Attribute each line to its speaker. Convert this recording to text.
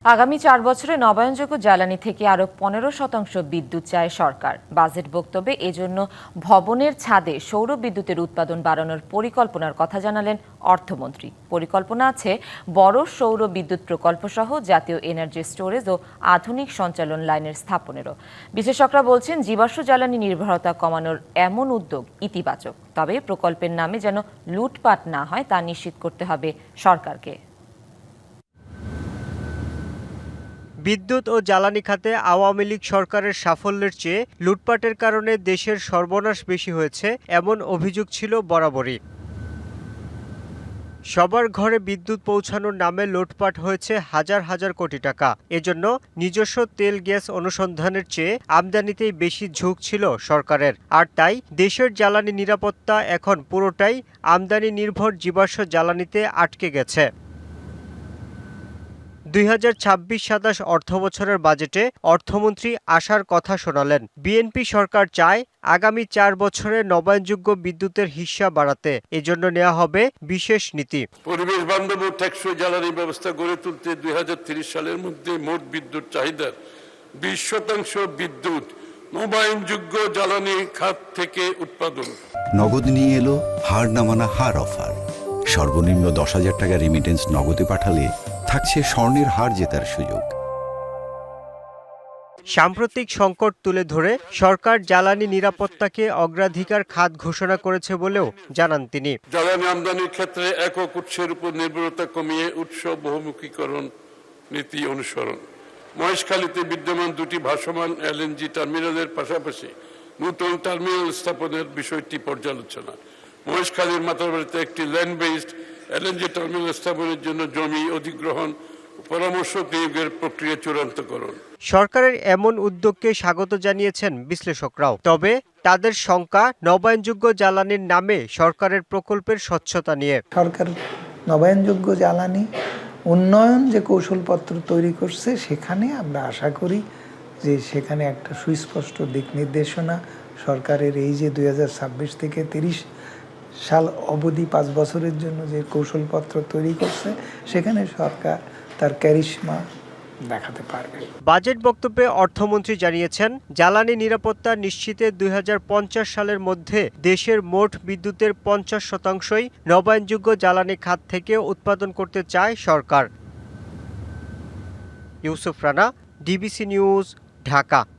Speaker 1: আগামী 4 বছরে নবায়নযোগ্য জ্বালানি থেকে আরও 15% বিদ্যুৎ চায় সরকার। বাজেট বক্তব্যে এজন্য ভবনের ছাদে সৌর বিদ্যুতের উৎপাদন বাড়ানোর পরিকল্পনার কথা জানালেন অর্থমন্ত্রী। পরিকল্পনা আছে বড় সৌর বিদ্যুৎ প্রকল্প সহ জাতীয় এনার্জি স্টোরেজ ও আধুনিক সঞ্চালন লাইনের স্থাপনেরও। বিশেষজ্ঞরা বলছেন, জীবাশ্ম জ্বালানি নির্ভরতা কমানোর এমন উদ্যোগ ইতিবাচক, তবে প্রকল্পের নামে যেন লুটপাট না হয় তা নিশ্চিত করতে হবে সরকারকে।
Speaker 2: বিদ্যুৎ ও জ্বালানি খাতে আওয়ামী লীগ সরকারের সাফল্যের চেয়ে লুটপাটের কারণে দেশের সর্বনাশ বেশি হয়েছে, এমন অভিযোগ ছিল বরাবরই। সবার ঘরে বিদ্যুৎ পৌঁছানোর নামে লুটপাট হয়েছে হাজার হাজার কোটি টাকা। এজন্য নিজস্ব তেল গ্যাস অনুসন্ধানের চেয়ে আমদানিতেই বেশি ঝোঁক ছিল সরকারের। আর তাই দেশের জ্বালানি নিরাপত্তা এখন পুরোটাই আমদানি নির্ভর জীবাশ্ম জ্বালানিতে আটকে গেছে। 2026-27 অর্থবছরের বাজেটে অর্থমন্ত্রী আশার কথা শোনালেন। বিএনপি সরকার চায় আগামী 4 বছরে নবায়নযোগ্য বিদ্যুতের হিস্যা বাড়াতে। এজন্য নেওয়া হবে বিশেষ নীতি।
Speaker 3: পরিবেশ বান্ধব ও টেকসই জ্বালানি ব্যবস্থা গড়ে তুলতে 2030 সালের মধ্যে মোট বিদ্যুৎ চাহিদার 20% বিদ্যুৎ নবায়নযোগ্য জ্বালানি খাত থেকে উৎপাদন।
Speaker 4: নগদ নিয়ে এলো হার না মানা হার অফার। সর্বনিম্ন 10,000 টাকা রেমিটেন্স নগদে পাঠালে থাকছে স্বর্ণের হার জেতার সুযোগ।
Speaker 2: সাম্প্রতিক সংকট তুলে ধরে সরকার জ্বালানি নিরাপত্তাকে অগ্রাধিকার খাত ঘোষণা করেছে বলেও জানান তিনি।
Speaker 3: জ্বালানি আমদানির ক্ষেত্রে একক উৎসের উপর নির্ভরতা কমিয়ে উৎস বহুমুখীকরণ নীতি অনুসরণ। মহেশখালীতে বিদ্যমান দুটি ভাসমান এলএনজি টার্মিনালের পাশাপাশি নতুন টার্মিনাল স্থাপনের বিষয়টি পর্যালোচনা। মহেশখালীর মাতারবাড়িতে একটি ল্যান্ড বেসড এলএনজি টার্মিনাল স্থাপনের জন্য জমি অধিগ্রহণ পরামর্শ নিয়োগের প্রক্রিয়া চূড়ান্তকরণ।
Speaker 2: সরকারের এমন উদ্যোগকে স্বাগত জানিয়েছেন বিশ্লেষকরাও। তবে তাদের শঙ্কা নবায়নযোগ্য জ্বালানির নামে সরকারের প্রকল্পের স্বচ্ছতা নিয়ে।
Speaker 5: সরকার নবায়নযোগ্য জ্বালানি উন্নয়ন যে কৌশলপত্র তৈরি করছে, সেখানে আমরা আশা করি যে সেখানে একটা সুস্পষ্ট দিক নির্দেশনা সরকারের এই যে 2026 থেকে 30 সাল অবধি 5 বছরের জন্য যে কৌশলপত্র তৈরি করছে, সেখানে সরকার তার ক্যারিশমা দেখাতে পারবে।
Speaker 2: বাজেট বক্তব্যে অর্থমন্ত্রী জানিয়েছেন, জ্বালানি নিরাপত্তা নিশ্চিতে 2050 সালের মধ্যে দেশের মোট বিদ্যুতের 50%ই নবায়নযোগ্য জ্বালানি খাত থেকে উৎপাদন করতে চায় সরকার। ইউসুফ রানা, ডিবিসি নিউজ, ঢাকা।